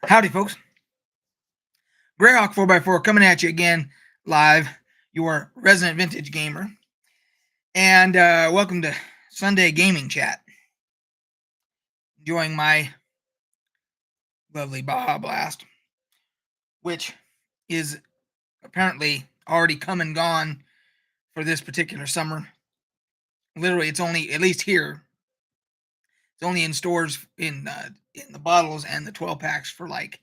Howdy, folks. Greyhawk 4x4 coming at you again live, your resident vintage gamer. And welcome to Sunday Gaming Chat. Enjoying my lovely Baja Blast, which is apparently already come and gone for this particular summer. Literally, it's only, at least here, it's only in stores in the bottles and the 12 packs for like,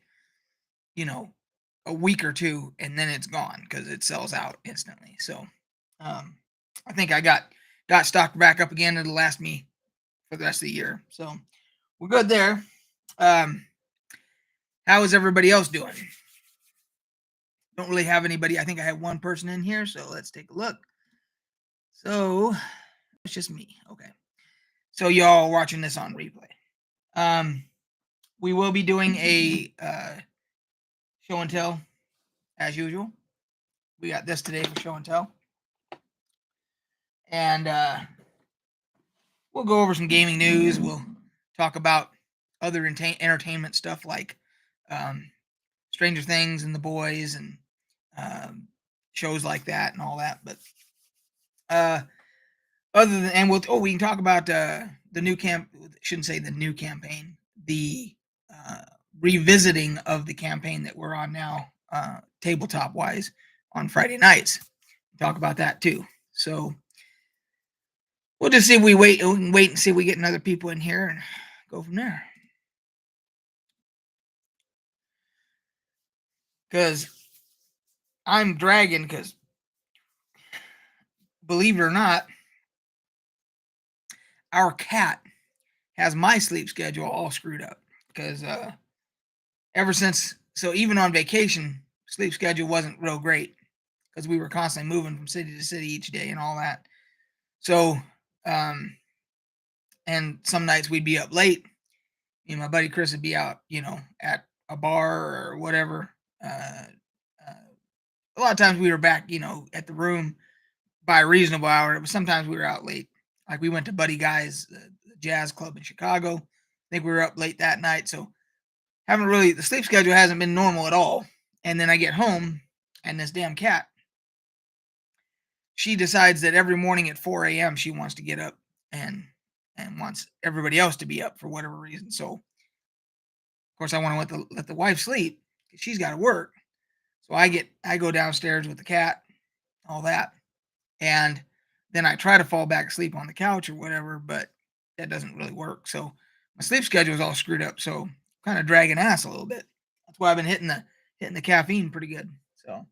a week or two, and then it's gone because it sells out instantly. So I think I got stocked back up again. It'll last me for the rest of the year. So we're good there. How is everybody else doing? Don't really have anybody. I think I have one person in here, so let's take a look. So it's just me. Okay. So y'all watching this on replay. We will be doing a show and tell as usual. We got this today for show and tell. And we'll go over some gaming news. We'll talk about other entertainment stuff like Stranger Things and The Boys and shows like that and all that. But other than, and we can talk about the new shouldn't say the new campaign, the revisiting of the campaign that we're on now, tabletop wise, on Friday nights. Talk about that too. So we'll just see if we wait and see if we get other people in here and go from there. Because I'm dragging, because believe it or not, our cat has my sleep schedule all screwed up. Because ever since, so even on vacation, sleep schedule wasn't real great because we were constantly moving from city to city each day and all that. So, and some nights we'd be up late. My buddy Chris would be out, at a bar or whatever. A lot of times we were back, at the room by a reasonable hour, but sometimes we were out late. Like we went to Buddy Guy's jazz club in Chicago. I think we were up late that night. So the sleep schedule hasn't been normal at all. And then I get home and this damn cat, she decides that every morning at 4 a.m. she wants to get up and wants everybody else to be up for whatever reason. So, of course, I want to let the wife sleep because she's got to work. So I go downstairs with the cat, all that, and then I try to fall back asleep on the couch or whatever, but that doesn't really work. So my sleep schedule is all screwed up. So I'm kind of dragging ass a little bit. That's why I've been hitting the caffeine pretty good. So.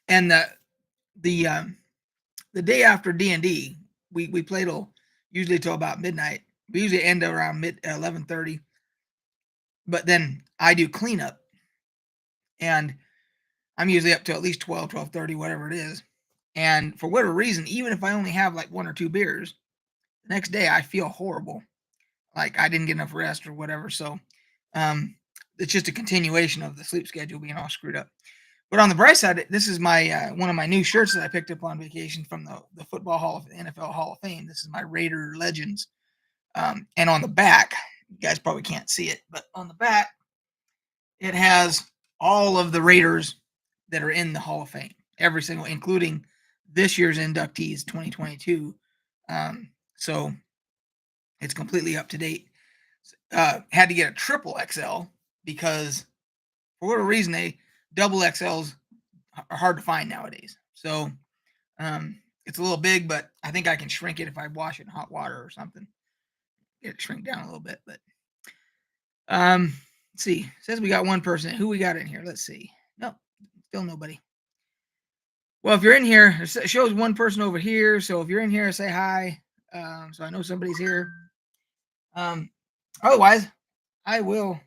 And the day after D&D, we play usually till about midnight. We usually end around 11:30. But then I do cleanup, and I'm usually up to at least 12:30, whatever it is. And for whatever reason, even if I only have like one or two beers, the next day I feel horrible, like I didn't get enough rest or whatever. So it's just a continuation of the sleep schedule being all screwed up. But on the bright side, this is my one of my new shirts that I picked up on vacation from the NFL Hall of Fame. This is my Raider Legends. And on the back, you guys probably can't see it, but on the back, it has all of the Raiders that are in the Hall of Fame, every single, including this year's inductees, 2022. So it's completely up to date. Had to get a triple XL because for whatever reason, double XLs are hard to find nowadays. So it's a little big, but I think I can shrink it if I wash it in hot water or something. Get it shrink down a little bit. But let's see. It says we got one person. Who we got in here? Let's see. Nope, still nobody. Well, if you're in here, it shows one person over here. So if you're in here, say hi. So I know somebody's here. Otherwise, I will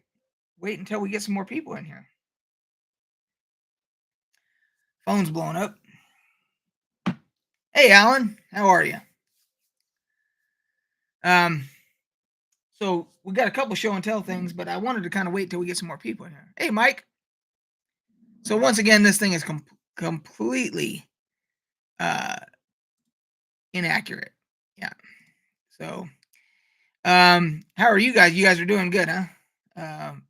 wait until we get some more people in here. Phone's blowing up. Hey, Alan, how are you? So we got a couple show and tell things, but I wanted to kind of wait till we get some more people in here. Hey, Mike. So once again, this thing is completely inaccurate. Yeah. So, how are you guys? You guys are doing good, huh? Um,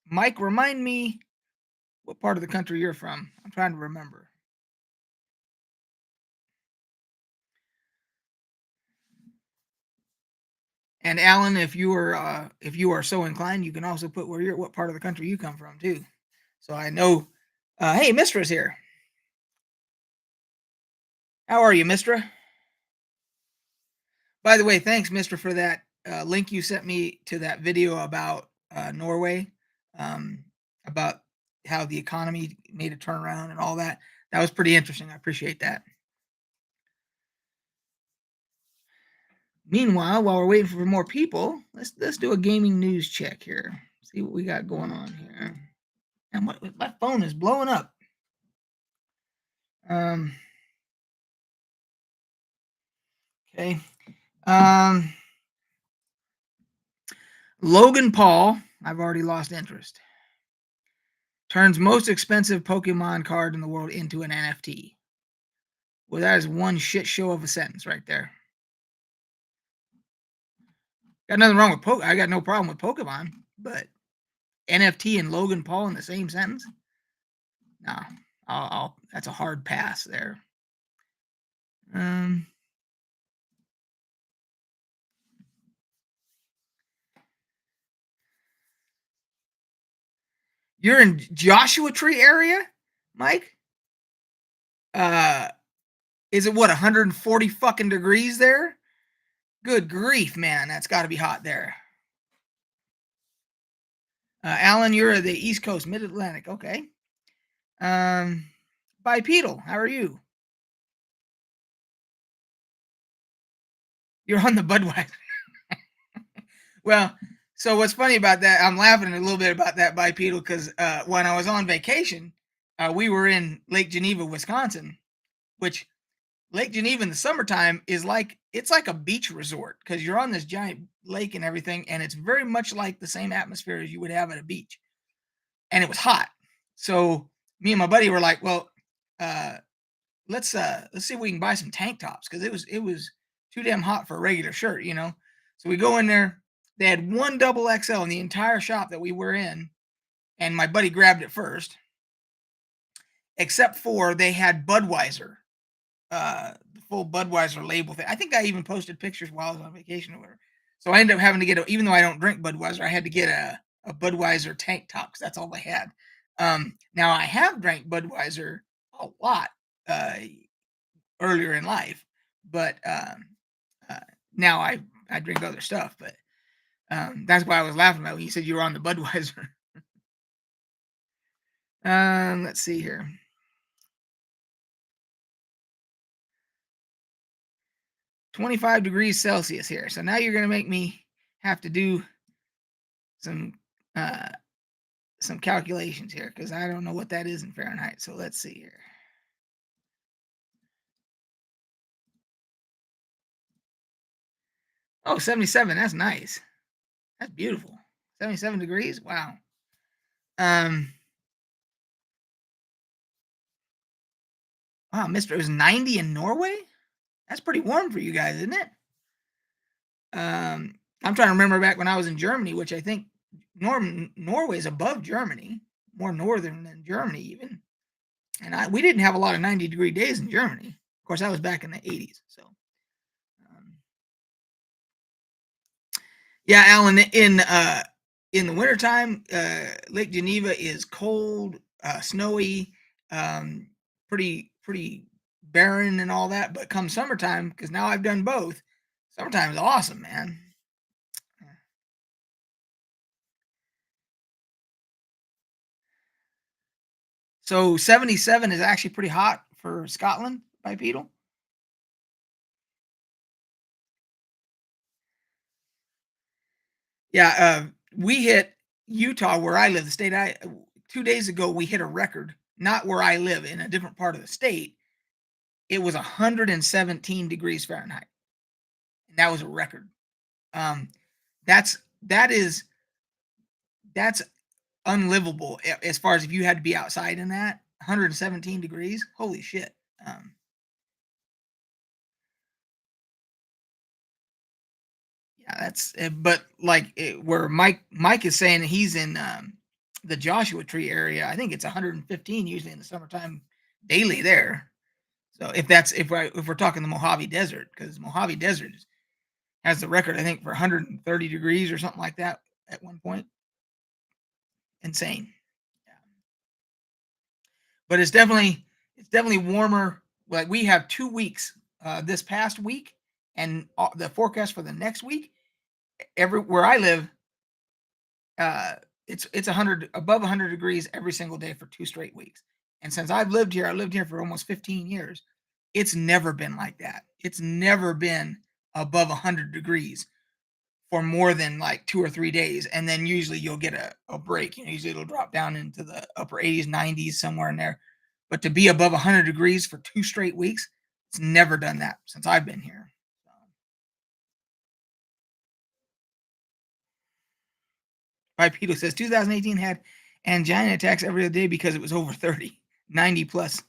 Mike, remind me what part of the country you're from. I'm trying to remember. And Alan, if you are so inclined, you can also put what part of the country you come from too. So I know. Hey, Mistra's here. How are you, Mistra? By the way, thanks, Mistra, for that link you sent me to that video about Norway, um, about how the economy made a turnaround and all that. That was pretty interesting. I appreciate that. Meanwhile, while we're waiting for more people, let's do a gaming news check here. See what we got going on here. And my phone is blowing up. Um, okay. Um, Logan Paul, I've already lost interest. Turns most expensive Pokemon card in the world into an NFT. Well, that is one shit show of a sentence right there. Got nothing wrong with I got no problem with Pokemon, but NFT and Logan Paul in the same sentence? No, that's a hard pass there. Um, you're in Joshua Tree area, Mike? Is it what 140 fucking degrees there? Good grief, man, that's got to be hot there. Alan, you're the East Coast, Mid Atlantic. Okay. Bipedal, how are you? You're on the Budweiser. Well, so what's funny about that? I'm laughing a little bit about that bipedal because when I was on vacation, we were in Lake Geneva, Wisconsin, which Lake Geneva in the summertime is like it's like a beach resort because you're on this giant lake and everything, and it's very much like the same atmosphere as you would have at a beach. And it was hot, so me and my buddy were like, "Well, uh, let's see if we can buy some tank tops because it was too damn hot for a regular shirt, you know." So we go in there. They had one double XL in the entire shop that we were in, and my buddy grabbed it first. Except for they had Budweiser, the full Budweiser label thing. I think I even posted pictures while I was on vacation or whatever. So I ended up having to even though I don't drink Budweiser, I had to get a Budweiser tank top because that's all they had. Now I have drank Budweiser a lot uh, earlier in life, but uh, now I drink other stuff. But that's why I was laughing about when you said you were on the Budweiser. Let's see here. 25 degrees Celsius here. So now you're going to make me have to do some uh, some calculations here because I don't know what that is in Fahrenheit. So let's see here. Oh, 77. That's nice. That's beautiful. 77 degrees. Wow. Um. Wow, Mister, it was 90 in Norway. That's pretty warm for you guys, isn't it? I'm trying to remember back when I was in Germany, which I think Norway is above Germany, more northern than Germany even. And we didn't have a lot of 90-degree days in Germany. Of course, that was back in the 80s. So, um, yeah, Alan, in the wintertime, Lake Geneva is cold, snowy, pretty barren and all that. But come summertime, because now I've done both, summertime is awesome, man. So 77 is actually pretty hot for Scotland bipedal. Yeah, we hit Utah where I live, the state 2 days ago we hit a record, not where I live in a different part of the state. It was 117 degrees Fahrenheit. And that was a record. Um, that's that is that's unlivable as far as if you had to be outside in that 117 degrees. Holy shit. Um, Yeah, that's but like where Mike is saying he's in the Joshua Tree area. I think it's 115 usually in the summertime daily there. So if we're talking the Mojave Desert, because Mojave Desert has the record I think for 130 degrees or something like that at one point. Insane. Yeah. But it's definitely warmer. Like we have 2 weeks this past week, and the forecast for the next week. Where I live, uh, it's 100 above 100 degrees every single day for 2 straight weeks. And since I lived here for almost 15 years. It's never been like that. It's never been above 100 degrees for more than like 2 or 3 days, and then usually you'll get a break. Usually it'll drop down into the upper 80s, 90s, somewhere in there. But to be above 100 degrees for 2 straight weeks, it's never done that since I've been here. So, Bipedal says 2018 had angina attacks every other day because it was over 30, 90 plus.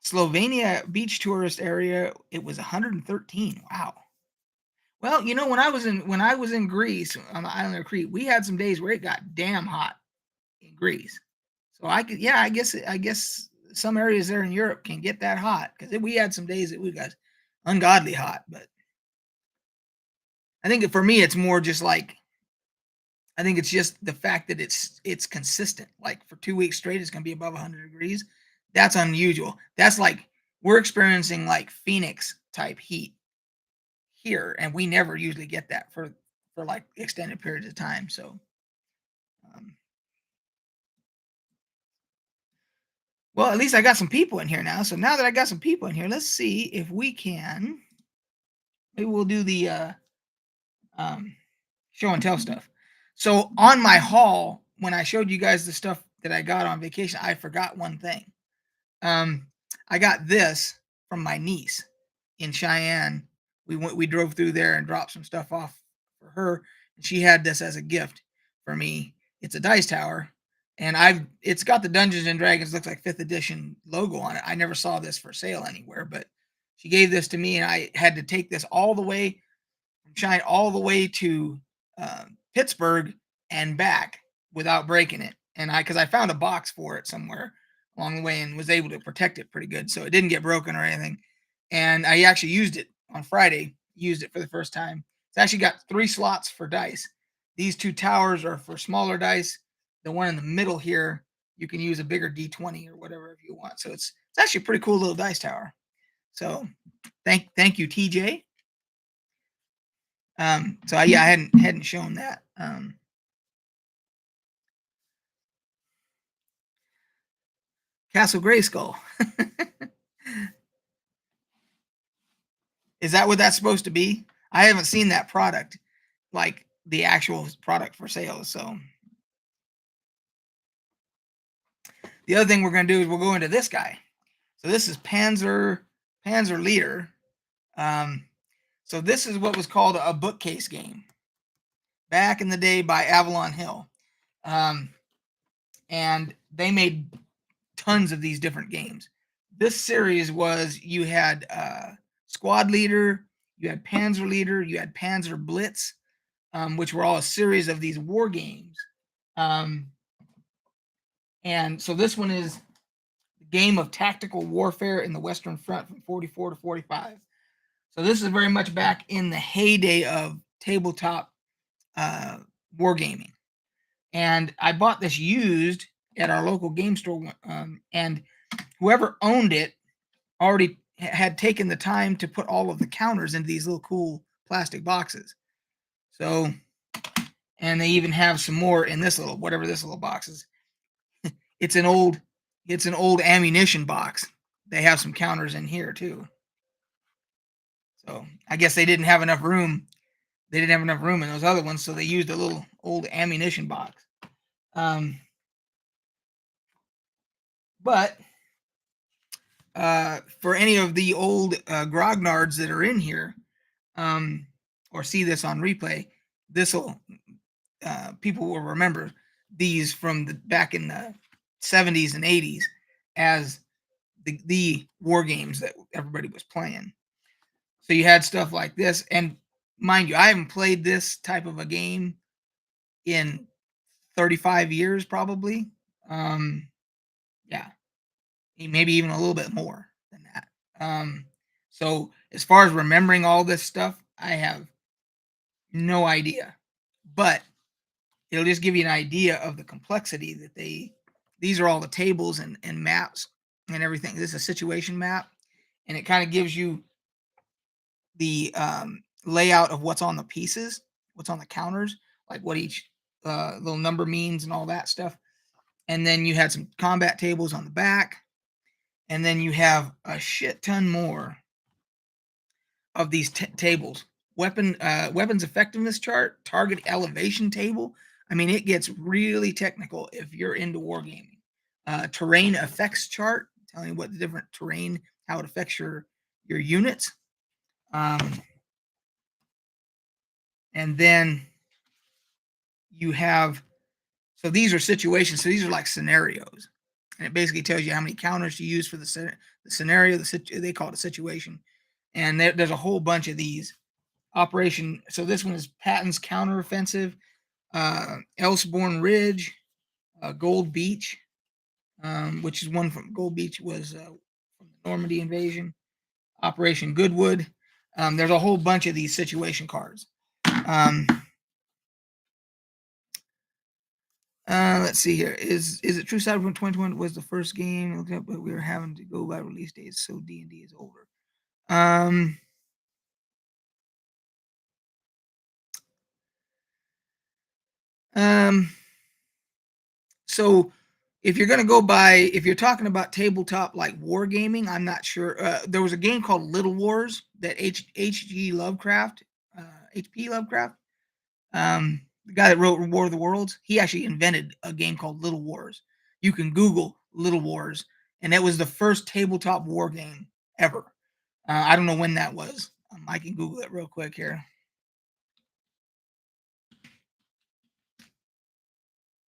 Slovenia beach tourist area, it was 113. Wow. Well, when I was in Greece on the island of Crete, we had some days where it got damn hot in Greece. So yeah, I guess some areas there in Europe can get that hot because we had some days that we got ungodly hot. But I think for me, it's more just like I think it's just the fact that it's consistent. Like for 2 weeks straight, it's going to be above 100 degrees. That's unusual. That's like we're experiencing like Phoenix type heat here, and we never usually get that for like extended periods of time. So, um, well, at least I got some people in here now. So now that I got some people in here, let's see if we can. Maybe we'll do the um, show and tell stuff. So on my haul, when I showed you guys the stuff that I got on vacation, I forgot one thing. Um, I got this from my niece in Cheyenne. We drove through there and dropped some stuff off for her, and she had this as a gift for me. It's a dice tower, and it's got the Dungeons and Dragons looks like 5th edition logo on it. I never saw this for sale anywhere, but she gave this to me, and I had to take this all the way from China all the way to Pittsburgh and back without breaking it. And because I found a box for it somewhere along the way and was able to protect it pretty good, so it didn't get broken or anything. And I actually used it on Friday. Used it for the first time. It's actually got 3 slots for dice. These 2 towers are for smaller dice. The one in the middle here, you can use a bigger D20 or whatever if you want. So it's actually a pretty cool little dice tower. So thank you, TJ. So yeah, I hadn't shown that. Castle Grayskull. Is that what that's supposed to be? I haven't seen that product, like the actual product for sale. So the other thing we're going to do is we'll go into this guy. So this is Panzer Leader. So this is what was called a bookcase game back in the day by Avalon Hill. And they made tons of these different games. This series was you had Squad Leader, you had Panzer Leader, you had Panzer Blitz, which were all a series of these war games. And so this one is the game of tactical warfare in the Western Front from 44 to 45. So this is very much back in the heyday of tabletop wargaming. And I bought this used at our local game store, and whoever owned it already had taken the time to put all of the counters into these little cool plastic boxes. So, and they even have some more in this little, whatever this little box is. It's an old ammunition box. They have some counters in here too. So I guess they didn't have enough room. They didn't have enough room in those other ones, so they used a little old ammunition box. But for any of the old grognards that are in here, or see this on replay, this'll people will remember these from the back in the 70s and 80s as the war games that everybody was playing. So you had stuff like this, and mind you, I haven't played this type of a game in 35 years probably. Um, yeah, maybe even a little bit more than that. So as far as remembering all this stuff, I have no idea. But it'll just give you an idea of the complexity that these are all the tables and maps and everything. This is a situation map, and it kind of gives you the layout of what's on the pieces, what's on the counters, like what each little number means and all that stuff. And then you had some combat tables on the back, and then you have a shit ton more of these tables. Weapons effectiveness chart, target elevation table. I mean, it gets really technical if you're into wargaming. Terrain effects chart, telling you what the different terrain, how it affects your units. And then you have, so these are situations. So these are like scenarios, and it basically tells you how many counters to use for the scenario. They call it a situation, and there's a whole bunch of these. Operation. So this one is Patton's counteroffensive, Elsborn Ridge, Gold Beach, which is one from Gold Beach was from the Normandy invasion. Operation Goodwood. There's a whole bunch of these situation cards. Let's see here. Is it true Cyberpunk 2020 was the first game? But we were having to go by release dates, so D&D is over. So if you're gonna go by, if you're talking about tabletop like wargaming, I'm not sure. There was a game called Little Wars that H.G. Lovecraft, H.P. Lovecraft, the guy that wrote War of the Worlds, he actually invented a game called Little Wars. You can Google Little Wars, and it was the first tabletop war game ever. I don't know when that was. I can Google it real quick here.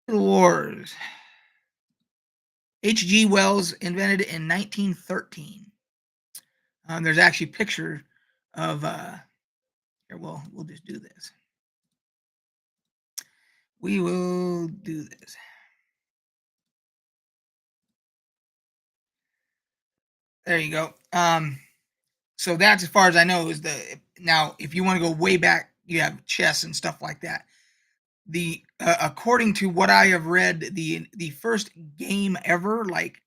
Little Wars. H.G. Wells invented it in 1913. There's actually picture of here. We'll just do this. We will do this. There you go. So that's as far as I know is the now. If you want to go way back, you have chess and stuff like that. The according to what I have read, the first game ever, like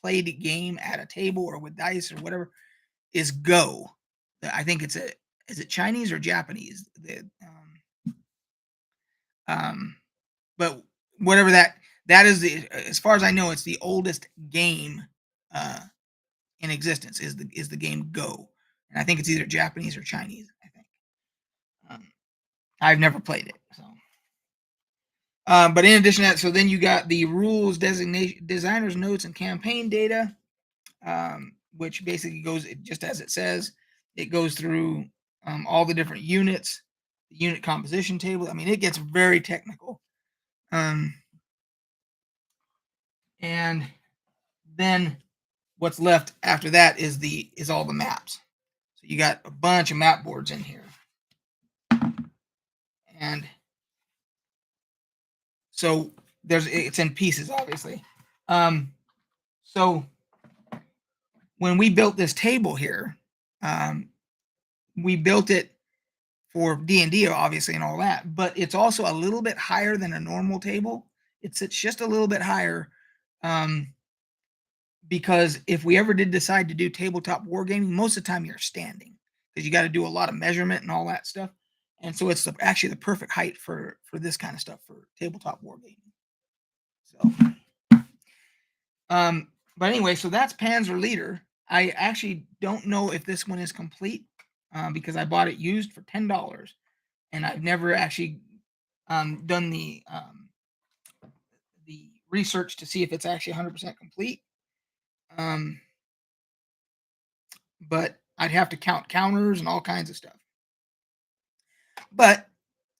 played game at a table or with dice or whatever, is Go. I think it's a is it Chinese or Japanese? But whatever that is, as far as I know, it's the oldest game uh, in existence is the game Go, and I think it's either Japanese or Chinese. I think I've never played it. So, but in addition to that, so then you got the rules, designation, designers notes, and campaign data, which basically goes just as it says. It goes through all the different units, the unit composition table. I mean, it gets very technical. And then what's left after that is all the maps. So you got a bunch of map boards in here. And so it's in pieces, obviously. So when we built this table here, we built it for D&D, obviously, and all that, but it's also a little bit higher than a normal table. It's just a little bit higher, because if we ever did decide to do tabletop wargaming, most of the time you're standing because you got to do a lot of measurement and all that stuff, and so it's actually the perfect height for this kind of stuff for tabletop wargaming. So, but anyway, so that's Panzer Leader. I actually don't know if this one is complete because I bought it used for $10, and I've never actually done the research to see if it's actually 100% complete. But I'd have to count counters and all kinds of stuff. But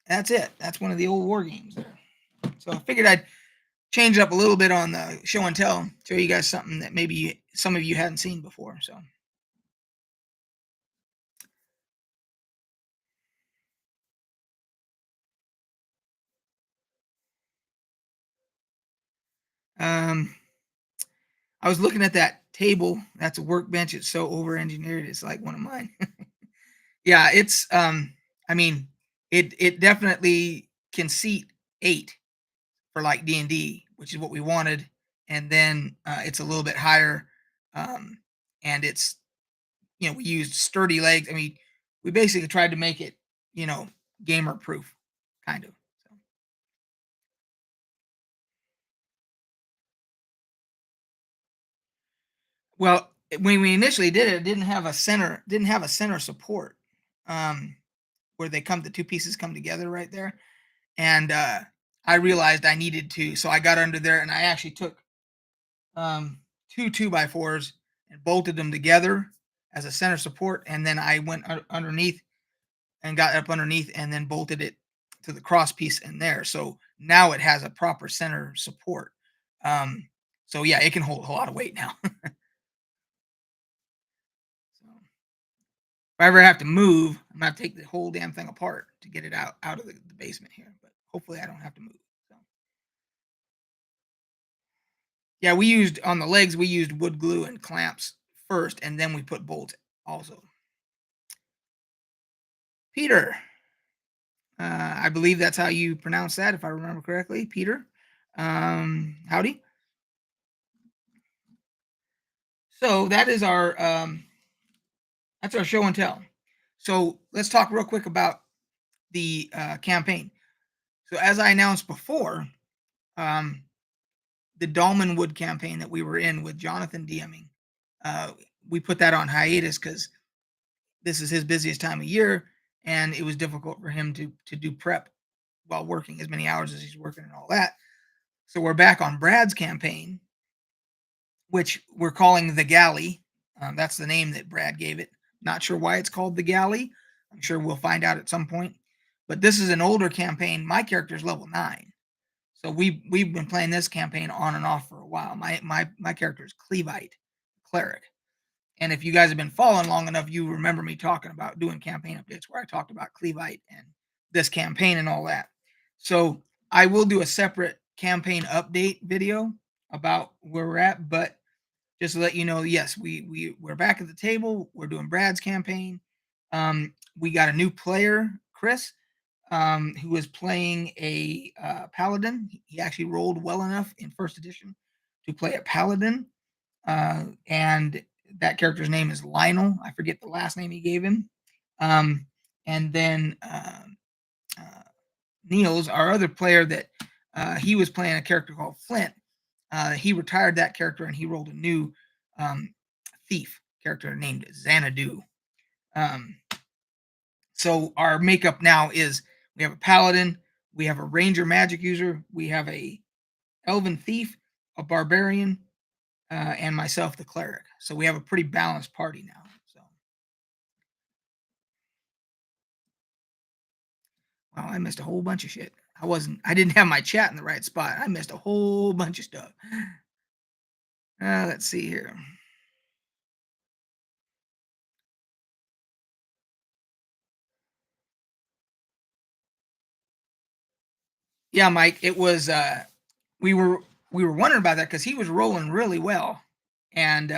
that's it. That's one of the old war games there. So I figured I'd change it up a little bit on the show and tell, show you guys something that maybe some of you hadn't seen before. So, um, I was looking at that table. That's a workbench. It's so over engineered. It's like one of mine. Yeah, it's I mean, it definitely can seat 8 for like D&D, which is what we wanted, and then it's a little bit higher, um, and it's we used sturdy legs. I mean, we basically tried to make it, you know, gamer proof, kind of. So, well, when we initially did it, it didn't have a center support, um, where the 2 pieces come together right there. And I realized I needed to, so I got under there and I actually took 2 2x4s and bolted them together as a center support, and then I went underneath and got up underneath and then bolted it to the cross piece in there. So now it has a proper center support. Um, so yeah, it can hold a lot of weight now. So if I ever have to move, I'm gonna take the whole damn thing apart to get it out of the basement here. But hopefully, I don't have to move. So. Yeah, we used on the legs, we used wood glue and clamps first, and then we put bolts also. Peter, I believe that's how you pronounce that, if I remember correctly. Peter, howdy. So that's our show and tell. So let's talk real quick about the campaign. So as I announced before, um, the Dolmenwood campaign that we were in with Jonathan DMing, uh, we put that on hiatus because this is his busiest time of year, and it was difficult for him to do prep while working as many hours as he's working and all that. So we're back on Brad's campaign, which we're calling the Galley. That's the name that Brad gave it. Not sure why it's called the Galley. I'm sure we'll find out at some point. But this is an older campaign. My character is level 9. So we've been playing this campaign on and off for a while. My character is Cleavite, cleric. And if you guys have been following long enough, you remember me talking about doing campaign updates where I talked about Cleavite and this campaign and all that. So I will do a separate campaign update video about where we're at, but just to let you know, yes, we're back at the table. We're doing Brad's campaign. We got a new player, Chris, who is playing a paladin. He actually rolled well enough in first edition to play a paladin, and that character's name is Lionel. I forget the last name he gave him. Um, and then uh, Niels, our other player, that he was playing a character called Flint. He retired that character and he rolled a new um, thief character named Xanadu. Um, so our makeup now is we have a paladin, we have a ranger magic user, we have a elven thief, a barbarian, and myself, the cleric. So we have a pretty balanced party now. So, wow, I missed a whole bunch of shit. I didn't have my chat in the right spot. I missed a whole bunch of stuff. Let's see here. Yeah, Mike, it was, we were, we were wondering about that because he was rolling really well. And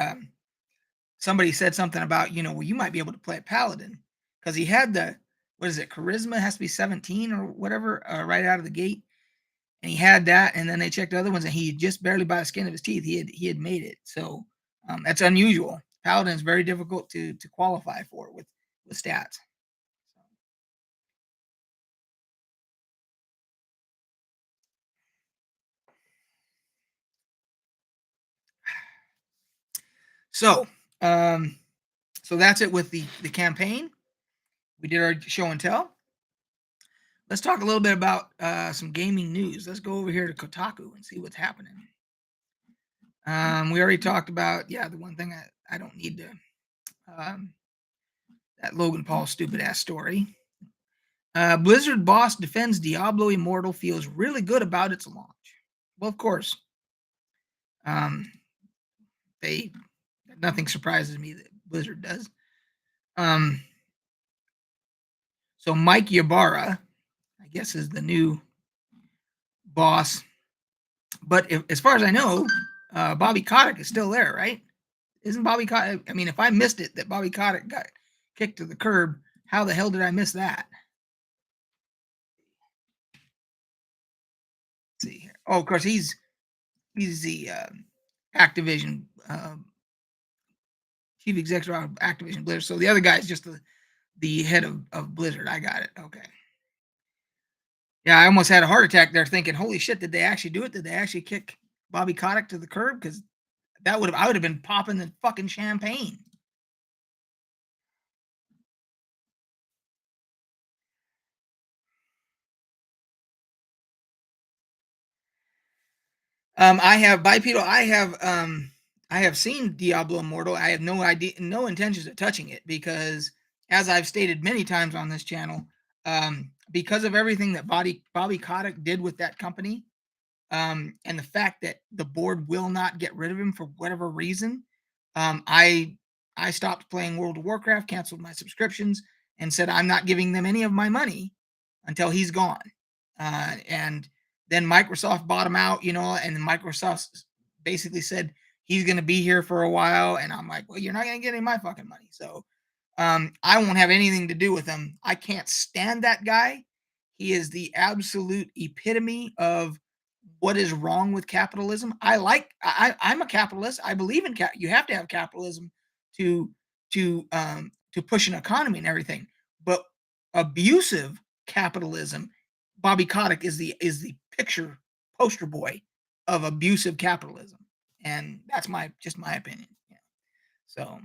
somebody said something about, well, you might be able to play a paladin because he had what is it, charisma? It has to be 17 or whatever, right out of the gate. And he had that, and then they checked the other ones, and he just barely by the skin of his teeth, he had made it. So that's unusual. Paladin is very difficult to qualify for with stats. So, um, so that's it with the campaign. We did our show and tell. Let's talk a little bit about some gaming news. Let's go over here to Kotaku and see what's happening. We already talked about, the one thing I don't need to, um, that Logan Paul stupid ass story. Blizzard boss defends Diablo Immortal, feels really good about its launch. Well, of course, um, they Nothing surprises me that Blizzard does. Um, so Mike Ybarra, I guess, is the new boss. But as far as I know, Bobby Kotick is still there, right? Isn't Bobby Kotick? I mean, if I missed it that Bobby Kotick got kicked to the curb, how the hell did I miss that? Let's see here. Oh, of course, he's the Activision chief executive of Activision Blizzard. So the other guy is just the head of Blizzard. I got it. Okay. Yeah, I almost had a heart attack there thinking, holy shit, did they actually do it? Did they actually kick Bobby Kotick to the curb? Because I would have been popping the fucking champagne. I have bipedal. I have seen Diablo Immortal. I have no idea, no intentions of touching it because, as I've stated many times on this channel, because of everything that Bobby Kotick did with that company, and the fact that the board will not get rid of him for whatever reason, um, I I stopped playing World of Warcraft, canceled my subscriptions, and said I'm not giving them any of my money until he's gone. And then Microsoft bought him out, and then Microsoft basically said he's going to be here for a while, and I'm like, well, you're not going to get any of my fucking money, so I won't have anything to do with him. I can't stand that guy. He is the absolute epitome of what is wrong with capitalism. I'm a capitalist. I believe in you have to have capitalism to to push an economy and everything. But abusive capitalism, Bobby Kotick is the picture poster boy of abusive capitalism. And that's my opinion. Yeah. So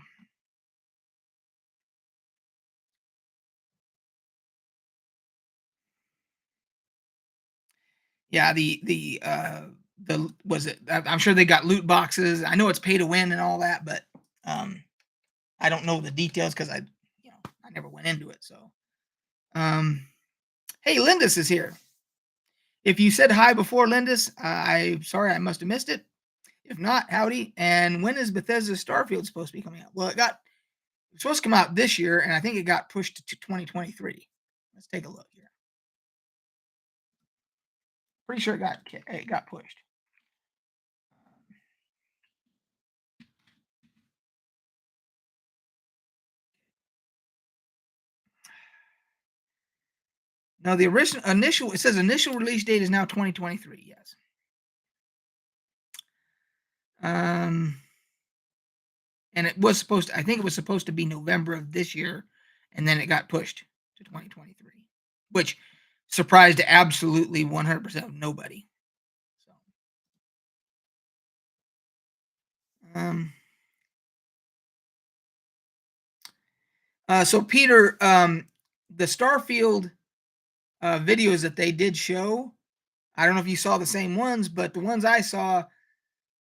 yeah, the was it I'm sure they got loot boxes. I know it's pay to win and all that, but um I don't know the details because I never went into it. So, um, hey, Lindis is here. If you said hi before, Lindis, I'm sorry I must have missed it. If not, howdy. And when is Bethesda's Starfield supposed to be coming out? Well, it's supposed to come out this year, and I think it got pushed to 2023. Let's take a look here. Pretty sure it got pushed. No, the original initial it says initial release date is now 2023. Yes. Um, and I think it was supposed to be November of this year, and then it got pushed to 2023, which surprised absolutely 100% of nobody. So, um, so Peter, the Starfield videos that they did show, I don't know if you saw the same ones, but the ones I saw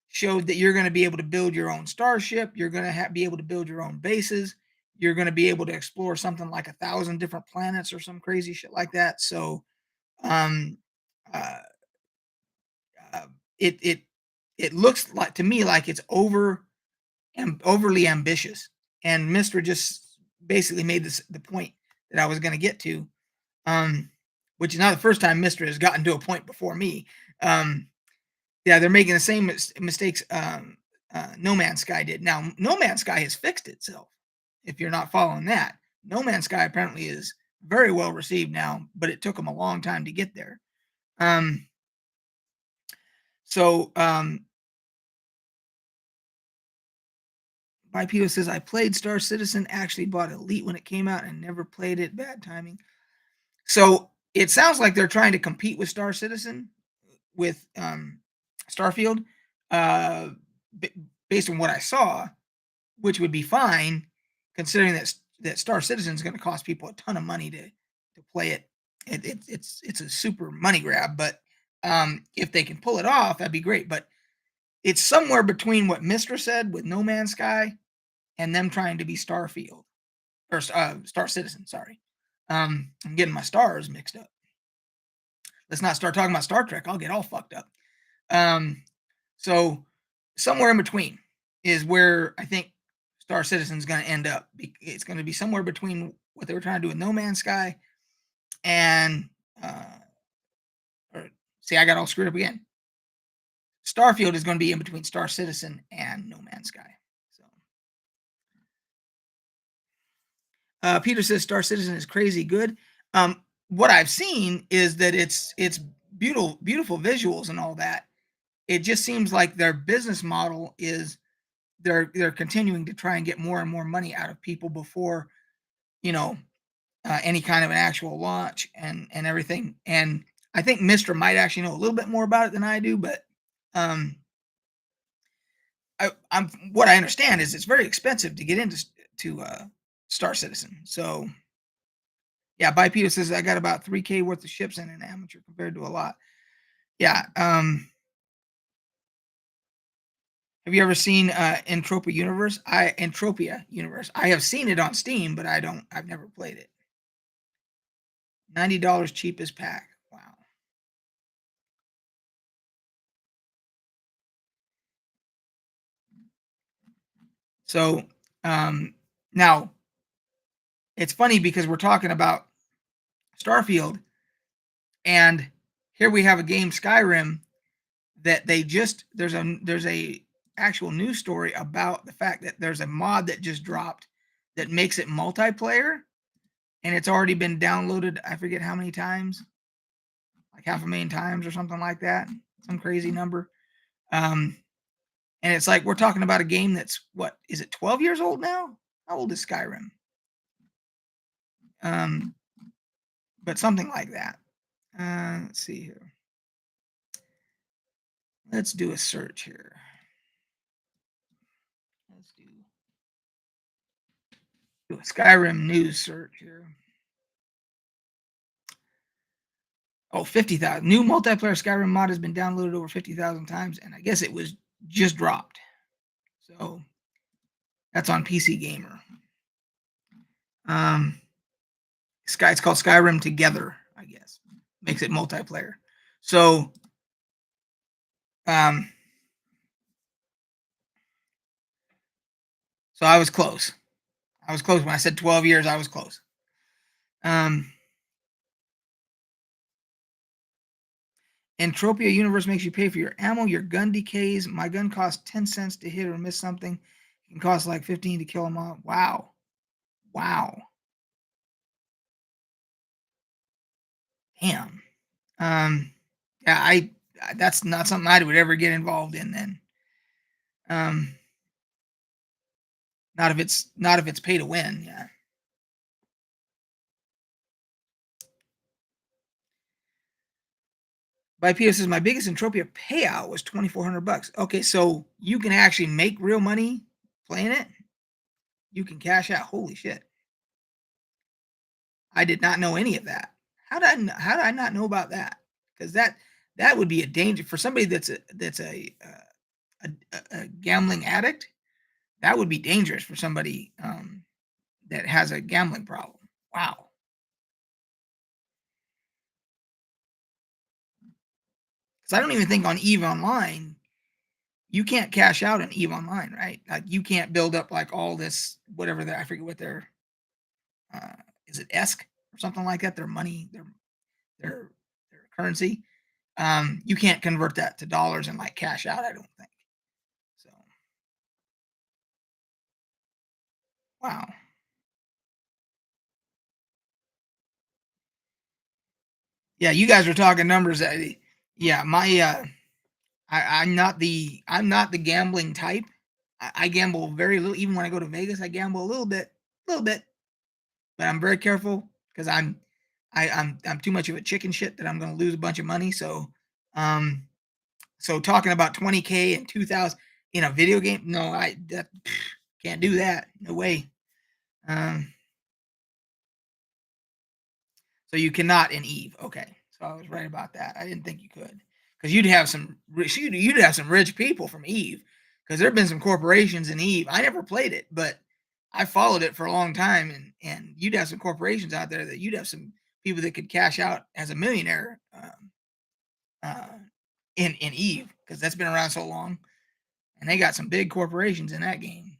showed that you're going to be able to build your own starship. You're going to be able to build your own bases. You're going to be able to explore something like 1,000 different planets or some crazy shit like that. So, um, uh, uh, it looks like to me like it's overly ambitious. And Mister just basically made the point that I was going to get to, um, which is not the first time Mister has gotten to a point before me. Yeah, they're making the same mistakes No Man's Sky did. Now, No Man's Sky has fixed itself. If you're not following that, No Man's Sky apparently is very well received now, but it took them a long time to get there. Um, so Bipedal says I played Star Citizen, actually bought Elite when it came out and never played it. Bad timing. So it sounds like they're trying to compete with Star Citizen with Starfield, uh, based on what I saw, which would be fine, considering that Star Citizen is going to cost people a ton of money to play it. It's a super money grab, but if they can pull it off, that'd be great. But it's somewhere between what Mister said with No Man's Sky and them trying to be Starfield or Star Citizen. Sorry, I'm getting my stars mixed up. Let's not start talking about Star Trek. I'll get all fucked up. Um, so somewhere in between is where I think Star Citizen's going to end up. It's going to be somewhere between what they were trying to do with No Man's Sky and uh, or see, I got all screwed up again. Starfield is going to be in between Star Citizen and No Man's Sky. So, Peter says Star Citizen is crazy good. What I've seen is that it's beautiful visuals and all that. It just seems like their business model is they're continuing to try and get more and more money out of people before you know any kind of an actual launch and everything. And I think Mister might actually know a little bit more about it than I do, but um, I'm what I understand is it's very expensive to get into Star Citizen. So yeah, Bipedal says I got about 3K worth of ships in an amateur compared to a lot. Yeah. Have you ever seen Entropia Universe? I have seen it on Steam, but I've never played it. $90 cheapest pack. Wow. So now it's funny because we're talking about Starfield, and here we have a game Skyrim that they just there's a actual news story about the fact that there's a mod that just dropped that makes it multiplayer, and it's already been downloaded. I forget how many times, like half a million times or something like that, some crazy number. Um, and it's like we're talking about a game that's what is it 12 years old now? How old is Skyrim? Um, but something like that. Let's see here. Let's do a search here. Let's do a Skyrim news search here. Oh, 50,000. New multiplayer Skyrim mod has been downloaded over 50,000 times, and I guess it was just dropped. So that's on PC Gamer. It's called Skyrim Together, I guess. Makes it multiplayer. So um so I was close. I was close when I said 12 years, I was close. Um Entropia Universe makes you pay for your ammo, your gun decays. My gun costs 10 cents to hit or miss something. It can cost like 15 to kill them all. Wow. Wow. Damn. Yeah, that's not something I would ever get involved in then. Um, not if it's pay to win. Yeah. By PS says my biggest Entropia payout was $2,400. Okay, so you can actually make real money playing it. You can cash out. Holy shit! I did not know any of that. How did I not know about that? Because that would be a danger for somebody that's a gambling addict. That would be dangerous for somebody that has a gambling problem. Wow. 'Cause I don't even think on EVE Online, you can't cash out on EVE Online, right? Like, you can't build up, like, all this whatever I forget what their, uh is it ESC or something like that? Their money, their their currency. You can't convert that to dollars and, like, cash out, I don't think. So, wow. Yeah, you guys are talking numbers that yeah, I'm not the gambling type. I gamble very little. Even when I go to Vegas, I gamble a little bit, but I'm very careful because I'm too much of a chicken shit that I'm going to lose a bunch of money. Um, so talking about 20K and 2,000 in a video game, no, can't do that. No way. Um, so you cannot in Eve. Okay, so I was right about that. I didn't think you could because you'd have some rich people from Eve because there've been some corporations in Eve. I never played it, but I followed it for a long time, and you'd have some corporations out there that you'd have some people that could cash out as a millionaire uh, in Eve because that's been around so long, and they got some big corporations in that game.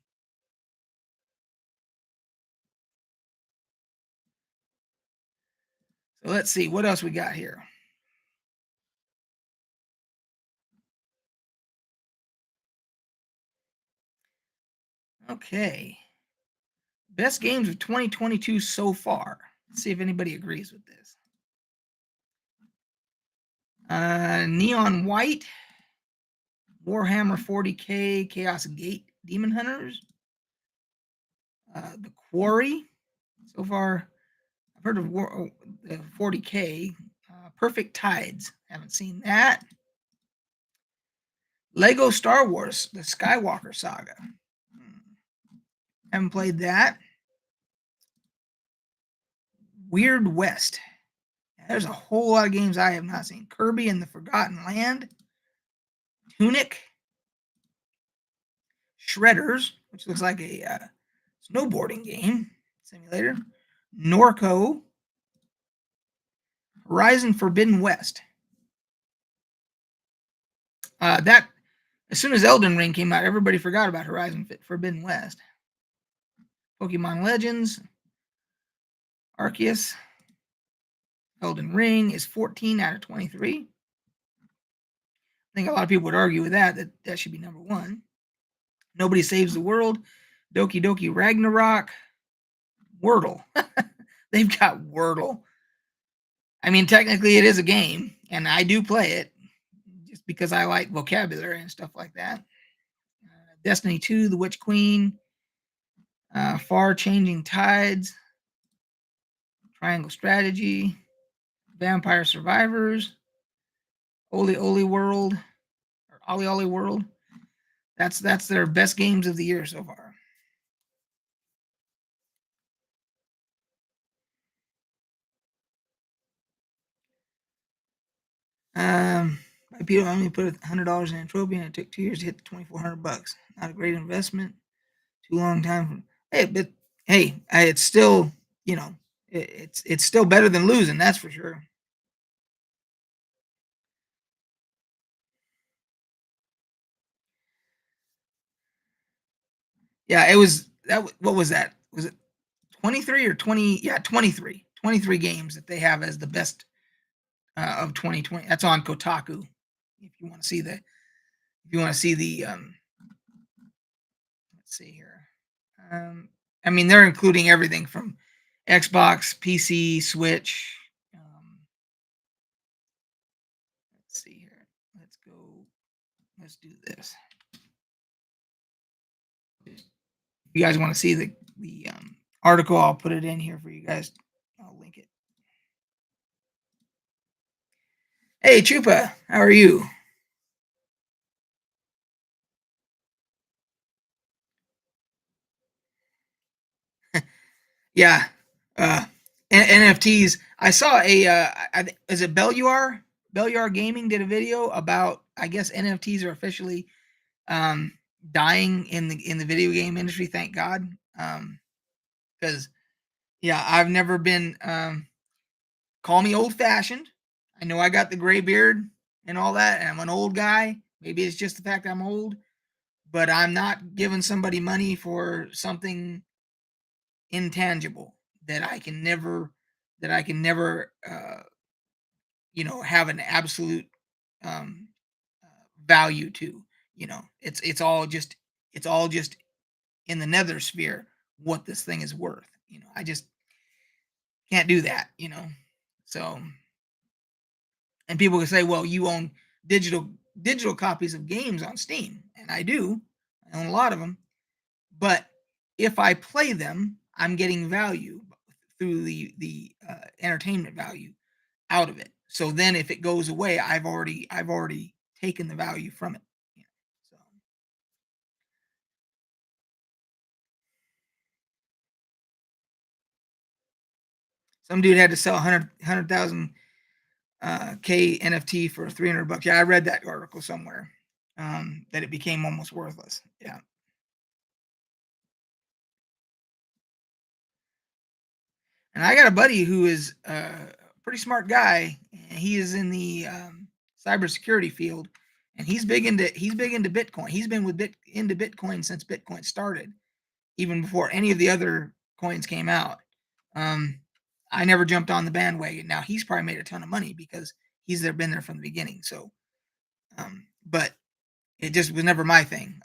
So let's see what else we got here. Okay. Best games of 2022 so far. Let's see if anybody agrees with this. Neon White, Warhammer 40K, Chaos Gate, Demon Hunters, The Quarry. So far, I've heard of the 40K. Perfect Tides. Haven't seen that. Lego Star Wars, the Skywalker Saga. Haven't played that. Weird West. There's a whole lot of games I have not seen. Kirby and the Forgotten Land. Tunic. Shredders, which looks like a snowboarding game simulator. Norco. Horizon Forbidden West. That as soon as Elden Ring came out, everybody forgot about Horizon Forbidden West. Pokemon Legends. Arceus. Elden Ring is 14 out of 23. I think a lot of people would argue with that should be number one. Nobody Saves the World. Doki Doki Ragnarok. Wordle. They've got Wordle. I mean, technically it is a game, and I do play it just because I like vocabulary and stuff like that. Destiny 2, The Witch Queen. Far Changing Tides. Triangle Strategy. Vampire Survivors. Oli Oli World. Or Ollie Ollie World. That's their best games of the year so far. People only put $100 in Entropia, and it took 2 years to hit the $2,400. Not a great investment. Too long time. But it's still, it's still better than losing. That's for sure. Yeah, it was that. What was that? Was it 23 or 20? Yeah, 23. 23 games that they have as the best of 2020. That's on Kotaku. If you want to see the let's see here. I mean, they're including everything from Xbox, PC, Switch. Let's see here. Let's go. Let's do this. If you guys want to see the article, I'll put it in here for you guys. I'll link it. Hey, Chupa, how are you? Yeah. NFTs. I saw is it Belluar? Belluar Gaming did a video about, I guess NFTs are officially um, dying in the video game industry. Thank God. Because yeah, I've never been. Call me old fashioned. I know I got the gray beard and all that, and I'm an old guy. Maybe it's just the fact I'm old, but I'm not giving somebody money for something intangible that I can never have an absolute um, value to. It's all just in the nether sphere what this thing is worth. I just can't do that. So, and people can say, well, you own digital copies of games on Steam, and I do. I own a lot of them, but if I play them, I'm getting value through the entertainment value out of it. So then, if it goes away, I've already taken the value from it. So some dude had to sell 100,000 K NFT for $300. Yeah, I read that article somewhere. That it became almost worthless. Yeah. And I got a buddy who is a pretty smart guy. And he is in the cybersecurity field, and he's big into Bitcoin. He's been into Bitcoin since Bitcoin started, even before any of the other coins came out. Um, I never jumped on the bandwagon. Now he's probably made a ton of money because he's there been there from the beginning. So, but it just was never my thing.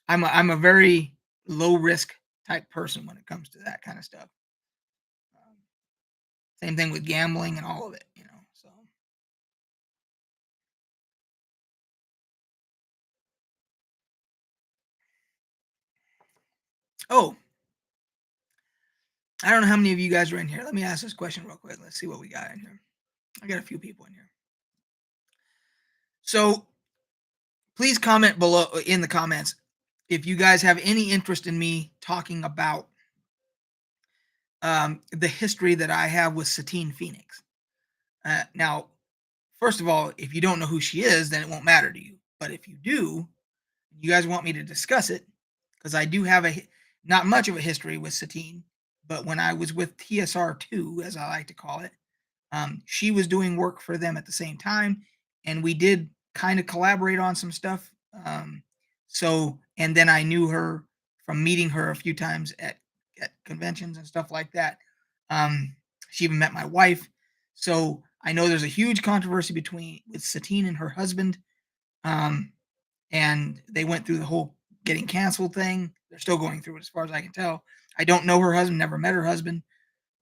I'm a very low risk type person when it comes to that kind of stuff. Um, Same thing with gambling and all of it, you know. So, oh, I don't know how many of you guys are in here. Let me ask this question real quick. Let's see what we got in here. I got a few people in here. So please comment below in the comments if you guys have any interest in me talking about the history that I have with Satine Phoenix. Now, first of all, if you don't know who she is, then it won't matter to you. But if you do, you guys want me to discuss it, because I do have not much of a history with Satine, but when I was with TSR2, as I like to call it, she was doing work for them at the same time, and we did kind of collaborate on some stuff. And then I knew her from meeting her a few times at conventions and stuff like that. Um, she even met my wife, so I know there's a huge controversy between with Satine and her husband, and they went through the whole getting canceled thing. They're still going through it, as far as I can tell. I don't know her husband, never met her husband,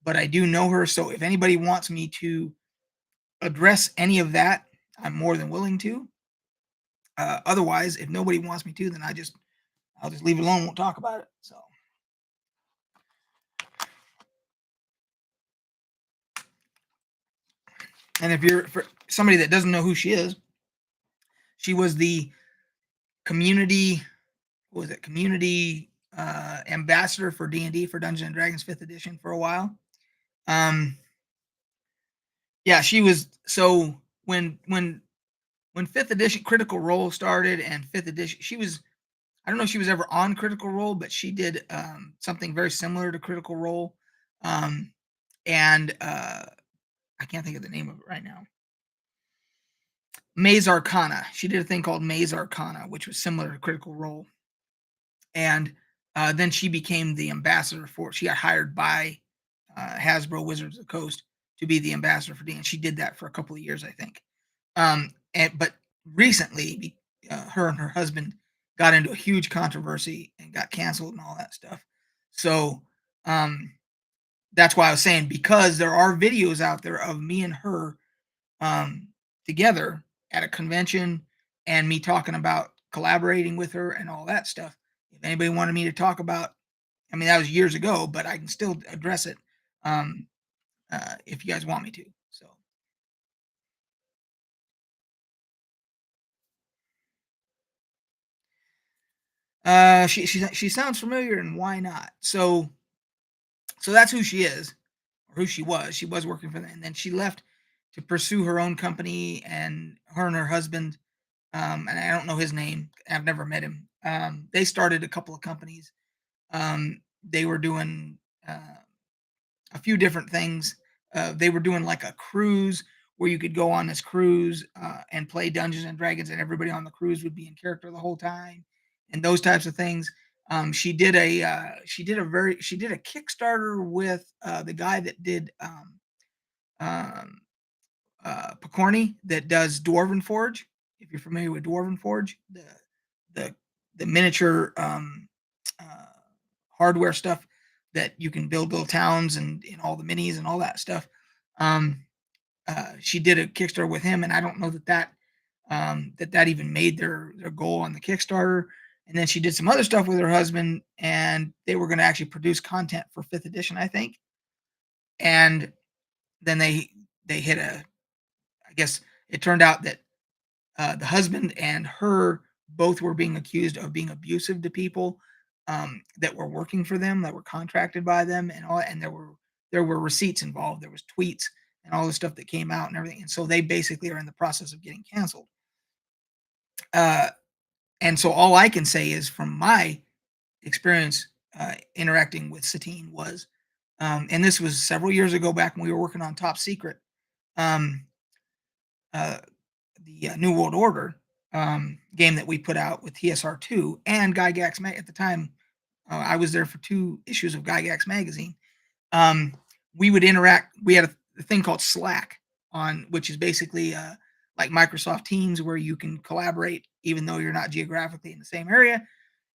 but I do know her. So if anybody wants me to address any of that, I'm more than willing to. Otherwise, if nobody wants me to, then I'll just leave it alone. Won't talk about it. So, and if you're for somebody that doesn't know who she was the community. What was it? Community ambassador for D&D for Dungeons and Dragons 5th edition for a while. Yeah, she was. So when 5th edition Critical Role started and 5th edition, she was. I don't know if she was ever on Critical Role, but she did something very similar to Critical Role, and I can't think of the name of it right now. Maze Arcana. She did a thing called Maze Arcana, which was similar to Critical Role, and then she became the ambassador for. She got hired by Hasbro Wizards of the Coast to be the ambassador for D, and she did that for a couple of years, I think. But recently, her and her husband got into a huge controversy and got canceled and all that stuff. So that's why I was saying, because there are videos out there of me and her together at a convention and me talking about collaborating with her and all that stuff. If anybody wanted me to talk about, I mean, that was years ago, but I can still address it if you guys want me to. So, she sounds familiar, and why not? So that's who she is, or who she was. She was working for them, and then she left to pursue her own company. And her and her husband, and I don't know his name. I've never met him. They started a couple of companies. They were doing a few different things. They were doing like a cruise where you could go on this cruise and play Dungeons and Dragons, and everybody on the cruise would be in character the whole time, and those types of things. She did a Kickstarter with the guy that did um, Picorni, that does Dwarven Forge. If you're familiar with Dwarven Forge, the the miniature uh, hardware stuff that you can build little towns and all the minis and all that stuff. Um, she did a Kickstarter with him, and I don't know that even made their goal on the Kickstarter. And then she did some other stuff with her husband, and they were going to actually produce content for 5th edition, I think. And then they hit a. I guess it turned out that the husband and her both were being accused of being abusive to people that were working for them, that were contracted by them, and all. And there were receipts involved. There was tweets and all the stuff that came out and everything. And so they basically are in the process of getting canceled. Uh, and so all I can say is from my experience interacting with Satine was, and this was several years ago back when we were working on Top Secret, um, uh, the New World Order game that we put out with TSR2 and Gygax at the time. I was there for 2 issues of Gygax magazine. Um, we would interact. We had a thing called Slack on, which is basically like Microsoft Teams, where you can collaborate even though you're not geographically in the same area,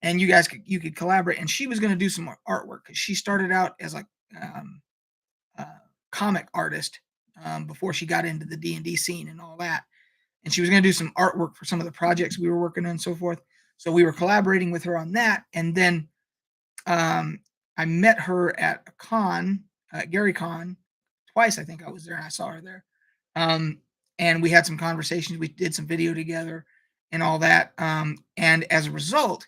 and you could collaborate. And she was going to do some artwork because she started out as like um, a comic artist before she got into the D&D scene and all that. And she was going to do some artwork for some of the projects we were working on and so forth. So we were collaborating with her on that. And then I met her at a con, Gary Con, twice. I think I was there and I saw her there. And we had some conversations. We did some video together and all that. And as a result,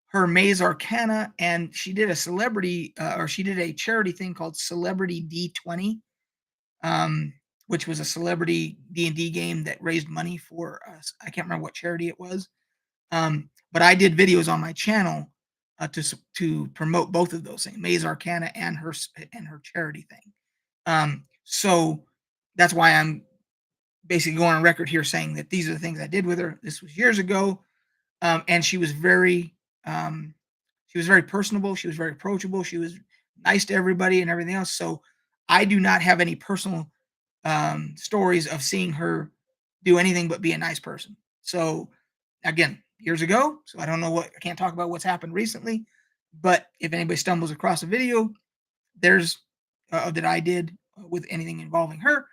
her Maze Arcana, and she did a celebrity, or she did a charity thing called Celebrity D20, um, which was a celebrity D&D game that raised money for us. I can't remember what charity it was. But I did videos on my channel to promote both of those things, Maze Arcana and her charity thing. So that's why I'm basically going on record here saying that these are the things I did with her. This was years ago, and she was very personable. She was very approachable. She was nice to everybody and everything else. So I do not have any personal stories of seeing her do anything but be a nice person. So again, years ago, so I don't know what, I can't talk about what's happened recently, but if anybody stumbles across a video, there's that I did with anything involving her,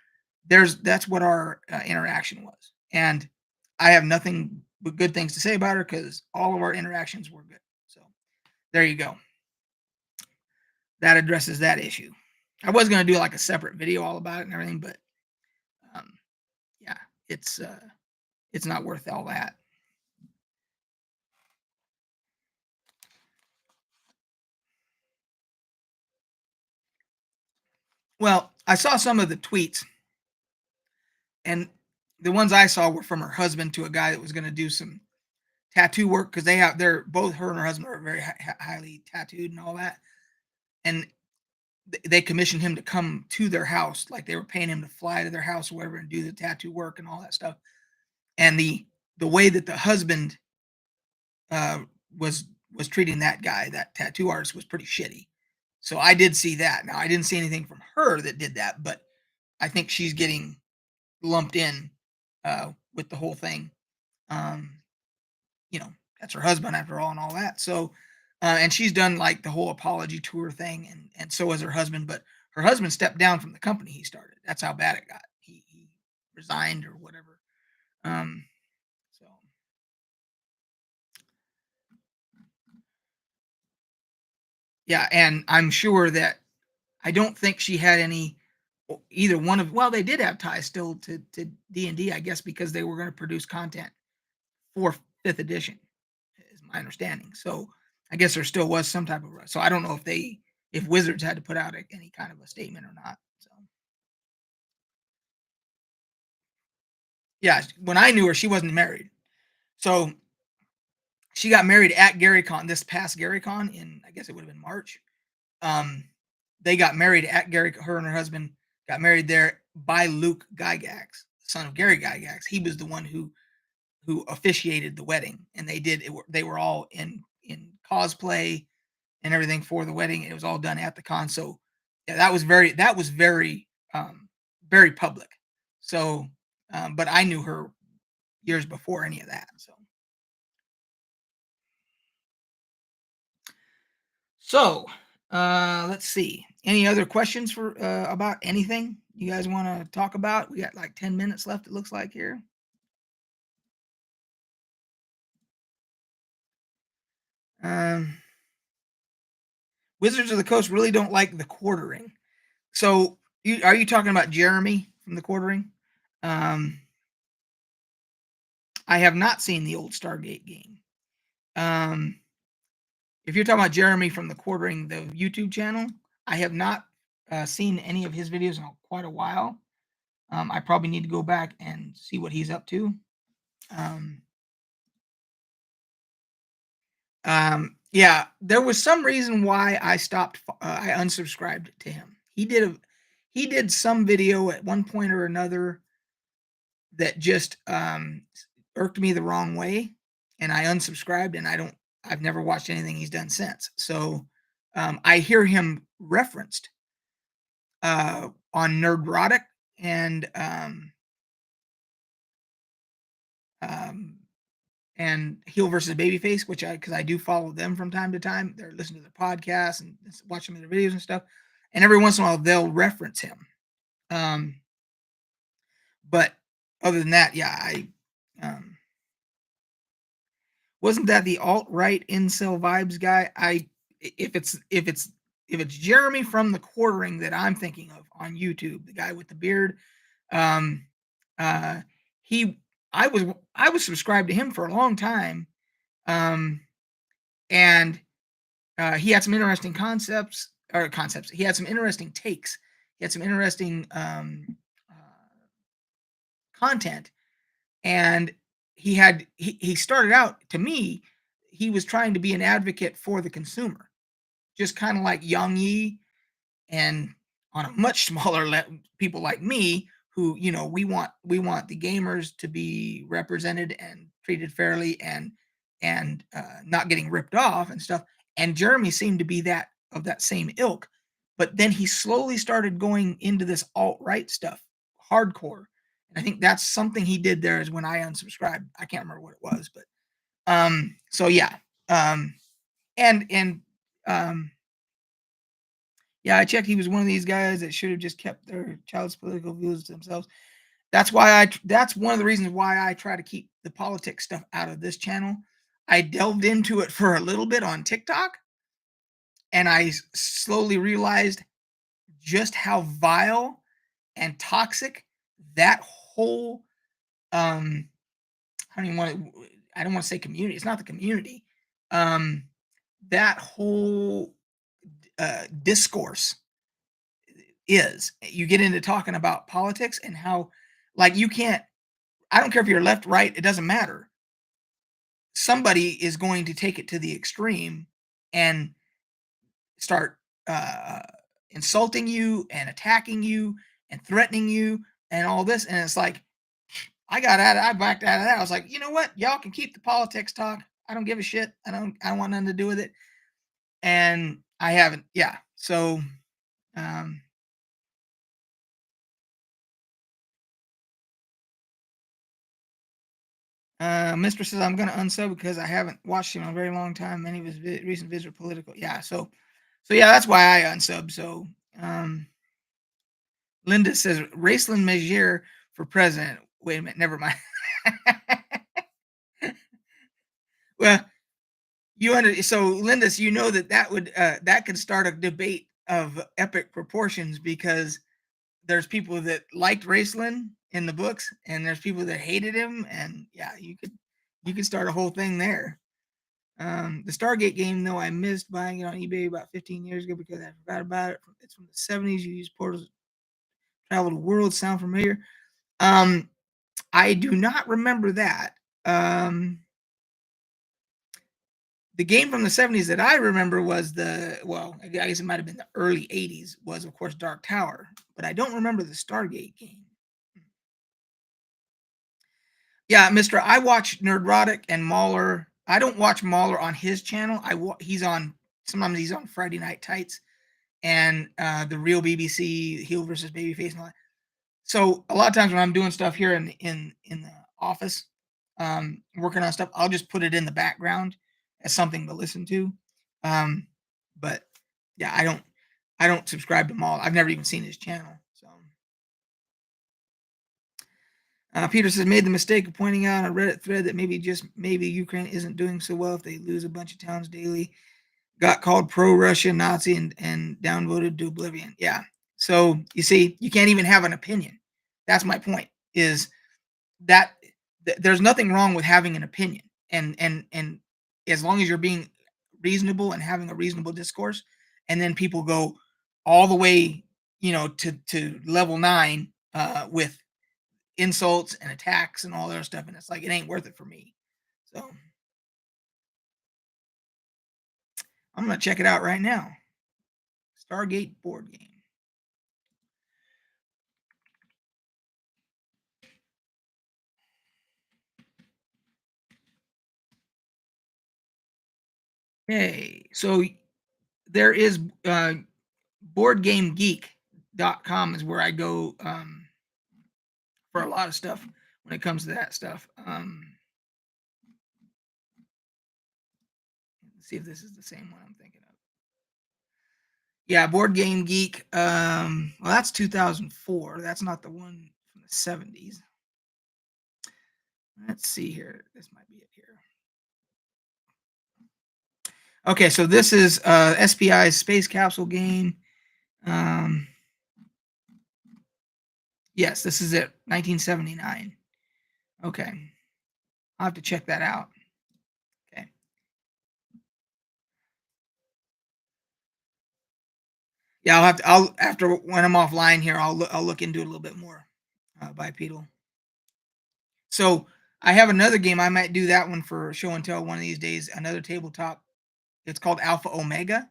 that's what our interaction was, and I have nothing but good things to say about her because all of our interactions were good. So there you go. That addresses that issue. I was going to do like a separate video all about it and everything, but um, yeah, it's uh, it's not worth all that. Well, I saw some of the tweets, and the ones I saw were from her husband to a guy that was going to do some tattoo work because they're both, her and her husband are very highly tattooed and all that, and they commissioned him to come to their house, like they were paying him to fly to their house or whatever and do the tattoo work and all that stuff. And the way that the husband uh, was was treating that guy, that tattoo artist, was pretty shitty. So I did see that. Now I didn't see anything from her that did that, but I think she's getting lumped in with the whole thing. Um, you know, that's her husband after all, and all that. So, and she's done like the whole apology tour thing, and so has her husband. But her husband stepped down from the company he started. That's how bad it got. He resigned or whatever. So yeah, and I'm sure that I don't think she had any either one of, well, they did have ties still to D&D, I guess, because they were going to produce content for 5th edition, is my understanding. So I guess there still was some type of, so I don't know if Wizards had to put out any kind of a statement or not. So yeah, when I knew her, she wasn't married. So she got married at GaryCon, this past GaryCon in, I guess it would have been March. Um, they got married at Gary. Her and her husband got married there by Luke Gygax, son of Gary Gygax. He was the one who officiated the wedding, and they were all in cosplay and everything for the wedding. It was all done at the con. So yeah, that was very public. So, but I knew her years before any of that. So let's see. Any other questions for about anything you guys want to talk about? We got like 10 minutes left, it looks like here. Um, Wizards of the Coast really don't like the quartering. So are you talking about Jeremy from the quartering? Um, I have not seen the old Stargate game. If you're talking about Jeremy from the quartering, the YouTube channel, I have not seen any of his videos in quite a while. I probably need to go back and see what he's up to. Um, yeah, there was some reason why I unsubscribed to him. He did some video at one point or another that just irked me the wrong way, and I unsubscribed, and I've never watched anything he's done since. So I hear him referenced on Nerdrotic and um, and Heel versus Babyface, which I because I do follow them from time to time. They're listening to their podcasts and watching their videos and stuff. And every once in a while, they'll reference him. Um, but other than that, yeah, I wasn't that the alt right incel vibes guy. If it's if it's if it's Jeremy from the Quartering that I'm thinking of on YouTube, the guy with the beard, um, uh, he I was subscribed to him for a long time, um, and he had some interesting concepts. He had some interesting takes. He had some interesting content, and he started out to me. He was trying to be an advocate for the consumer, just kind of like Yang Yi and on a much smaller people like me who we want the gamers to be represented and treated fairly and not getting ripped off and stuff. And Jeremy seemed to be that of that same ilk, but then he slowly started going into this alt-right stuff hardcore, and I think that's something he did there is when I unsubscribed. I can't remember what it was, but so yeah. um and um yeah, I checked. He was one of these guys that should have just kept their child's political views to themselves. That's one of the reasons why I try to keep the politics stuff out of this channel. I delved into it for a little bit on TikTok, and I slowly realized just how vile and toxic that whole um I don't even want to I don't want to say community. It's not the community. Um that whole discourse is. You get into talking about politics and how, like, you can't, I don't care if you're left, right, it doesn't matter. Somebody is going to take it to the extreme and start insulting you and attacking you and threatening you and all this. And it's like, I backed out of that. I was like, you know what? Y'all can keep the politics talk. I don't give a shit. I don't want nothing to do with it. And I haven't, yeah. So, um, Mistress says I'm gonna unsub because I haven't watched him in a very long time. Many of his recent videos are political. Yeah, so yeah, that's why I unsub. So, um, Linda says Raceland Mezier for president. Wait a minute, never mind. Well, so Linda, so you know that could start a debate of epic proportions because there's people that liked Raceland in the books, and there's people that hated him, and yeah, you could start a whole thing there. The Stargate game, though, I missed buying it on eBay about 15 years ago because I forgot about it. It's from the 70s. You use portals to travel the world. Sound familiar? Um, I do not remember that. Um, the game from the 70s that I remember was I guess it might have been the early 80s, was, of course, Dark Tower, but I don't remember the Stargate game. Yeah, Mister, I watch Nerdrotic and Mauler. I don't watch Mauler on his channel. He's on, sometimes he's on Friday Night Tights and the real BBC Heel versus Babyface and all that. So a lot of times when I'm doing stuff here in the office, working on stuff, I'll just put it in the background as something to listen to. Um, but yeah, I don't subscribe to Maul. I've never even seen his channel. So Peter says made the mistake of pointing out on a Reddit thread that maybe Ukraine isn't doing so well if they lose a bunch of towns daily. Got called pro-Russia, Nazi, and downvoted to oblivion. Yeah. So you see, you can't even have an opinion. That's my point. Is that there's nothing wrong with having an opinion, and as long as you're being reasonable and having a reasonable discourse, and then people go all the way, to level 9 with insults and attacks and all that stuff, and it's like it ain't worth it for me. So I'm gonna check it out right now. Stargate board game. Okay, so there is Board Game Geek .com is where I go for a lot of stuff when it comes to that stuff. Let's see if this is the same one I'm thinking of. Yeah, Board Game Geek. Well, that's 2004. That's not the one from the 70s. Let's see here. This might be it here. Okay, so this is SPI's space capsule game. Yes, this is it. 1979. Okay, I'll have to check that out. Okay. Yeah, I'll after when I'm offline here, I'll look into it a little bit more. Bipedal. So I have another game. I might do that one for show and tell one of these days. Another tabletop. It's called Alpha Omega.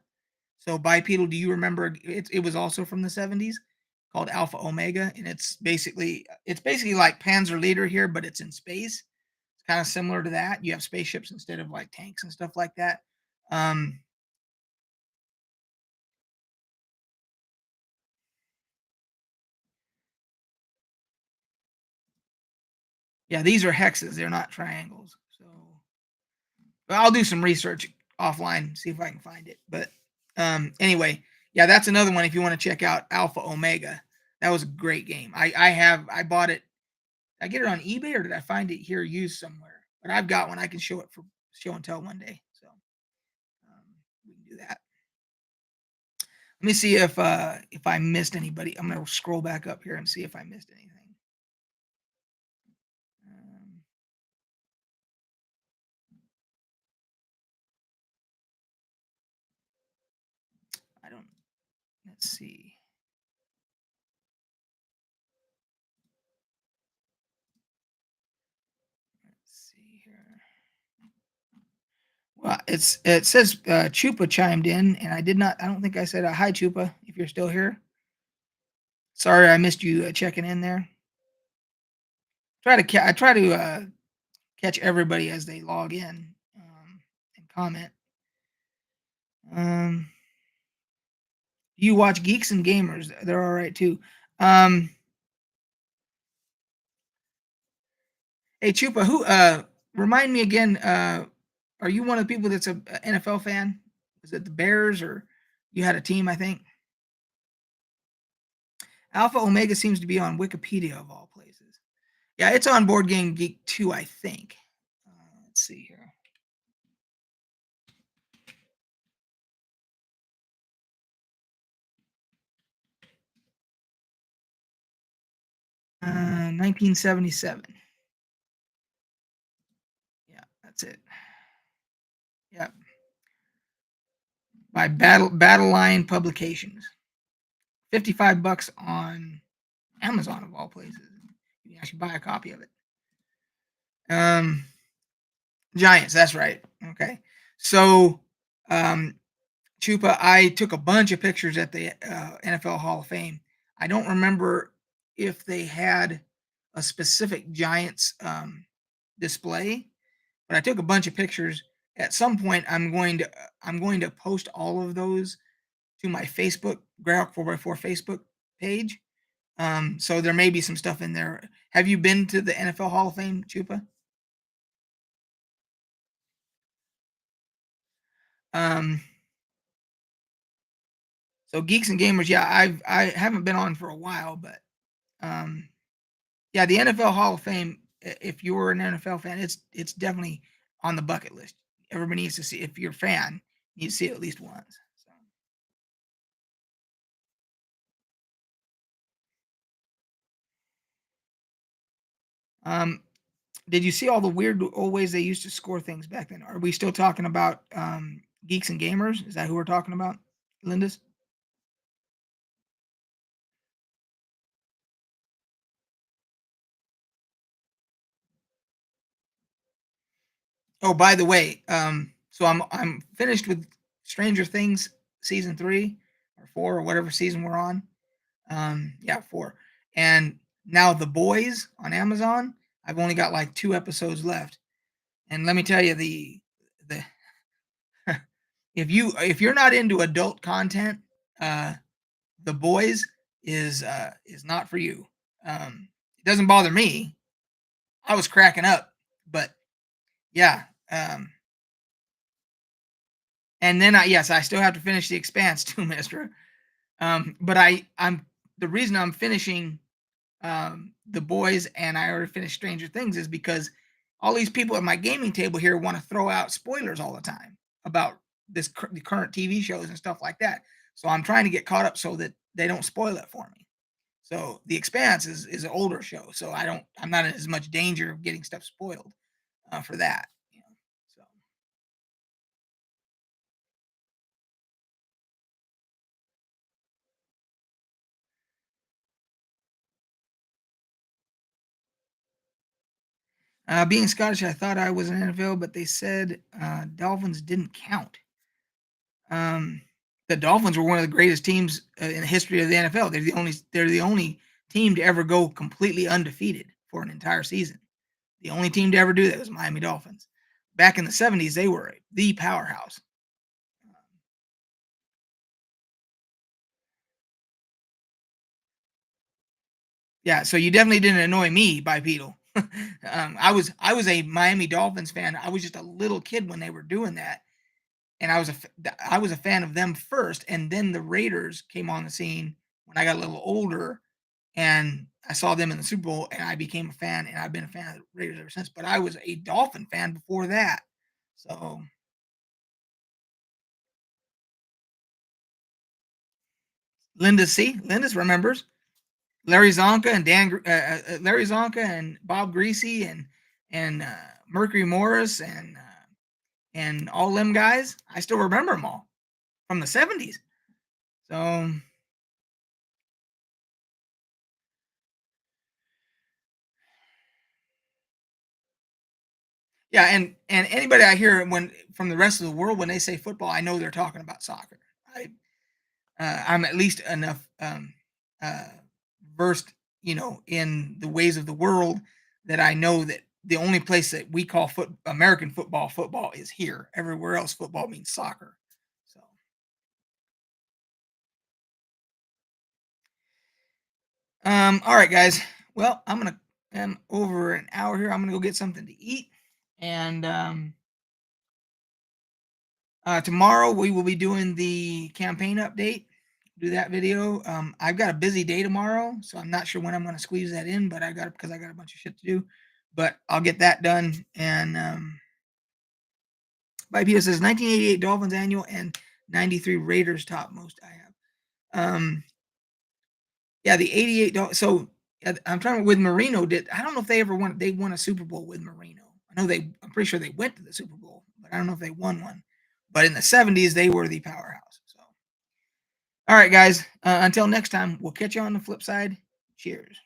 So Bipedal, do you remember? It was also from the 70s, called Alpha Omega, and it's basically like Panzer Leader here, but it's in space. It's kind of similar to that. You have spaceships instead of like tanks and stuff like that. Um, yeah, these are hexes. They're not triangles. So but I'll do some research offline, see if I can find it. But anyway, yeah, that's another one if you want to check out Alpha Omega. That was a great game. I bought it. Did I get it on eBay or did I find it here used somewhere? But I've got one. I can show it for show and tell one day. So we can do that. Let me see if I missed anybody. I'm gonna scroll back up here and see if I missed anything. Um, I don't. Let's see. Let's see here. Well, it says Chupa chimed in, and I did not. I don't think I said hi, Chupa. If you're still here, sorry I missed you checking in there. I try to catch everybody as they log in and comment. Um, you watch Geeks and Gamers? They're all right too. Um, hey Chupa, who? Remind me again. Are you one of the people that's a NFL fan? Is it the Bears or you had a team? I think Alpha Omega seems to be on Wikipedia of all places. Yeah, it's on Board Game Geek too, I think. Let's see here. 1977. Yeah, that's it. Yeah, by Battle Line Publications. $55 on Amazon of all places. You can actually buy a copy of it. Um, Giants, that's right. Okay, so Chupa, I took a bunch of pictures at the NFL Hall of Fame. I don't remember if they had a specific Giants display, but I took a bunch of pictures. At some point, I'm going to post all of those to my Facebook Graphic 4x4 Facebook page. So there may be some stuff in there. Have you been to the NFL Hall of Fame, Chupa? Um, so Geeks and Gamers, yeah, I haven't been on for a while, but um, yeah, the NFL Hall of Fame. If you're an NFL fan, it's definitely on the bucket list. Everybody needs to see. If you're a fan, you need to see it at least once. So, um, did you see all the weird old ways they used to score things back then? Are we still talking about Geeks and Gamers? Is that who we're talking about, Lindis? Oh, by the way, so I'm finished with Stranger Things season 3 or 4 or whatever season we're on. Yeah, 4. And now The Boys on Amazon. I've only got like 2 episodes left. And let me tell you the if you're not into adult content, uh The Boys is not for you. It doesn't bother me. I was cracking up, but yeah. And then I still have to finish the Expanse too, Mister. But I'm the reason I'm finishing The Boys and I already finished Stranger Things is because all these people at my gaming table here want to throw out spoilers all the time about the current TV shows and stuff like that. So I'm trying to get caught up so that they don't spoil it for me. So The Expanse is an older show, so I'm not in as much danger of getting stuff spoiled for that. So being Scottish, I thought I was an NFL, but they said Dolphins didn't count. Um, the Dolphins were one of the greatest teams in the history of the NFL. They're the only team to ever go completely undefeated for an entire season. The only team to ever do that was Miami Dolphins. Back in the 70s, they were the powerhouse. Yeah, so you definitely didn't annoy me, bipedal. I was a Miami Dolphins fan. I was just a little kid when they were doing that, and I was a fan of them first, and then the Raiders came on the scene when I got a little older, and I saw them in the Super Bowl, and I became a fan, and I've been a fan of the Raiders ever since. But I was a Dolphin fan before that, so Linda remembers Larry Zonka and Larry Zonka and Bob Greasy and Mercury Morris and all them guys. I still remember them all from the 70s. So yeah, and anybody I hear when from the rest of the world when they say football, I know they're talking about soccer. I'm at least enough uh, versed, in the ways of the world that I know that the only place that we call American football is here. Everywhere else, football means soccer. So, all right, guys. Well, I'm over an hour here. I'm gonna go get something to eat, and tomorrow we will be doing the campaign update. Do that video. I've got a busy day tomorrow, so I'm not sure when I'm going to squeeze that in, but I got a bunch of shit to do. But I'll get that done. And Bipeda says 1988 Dolphins annual and 93 Raiders top most I have. Yeah, the 88. So I'm trying to with Marino. I don't know if they ever won. They won a Super Bowl with Marino. I know they. I'm pretty sure they went to the Super Bowl, but I don't know if they won one. But in the 70s, they were the powerhouse. So, all right, guys. Until next time, we'll catch you on the flip side. Cheers.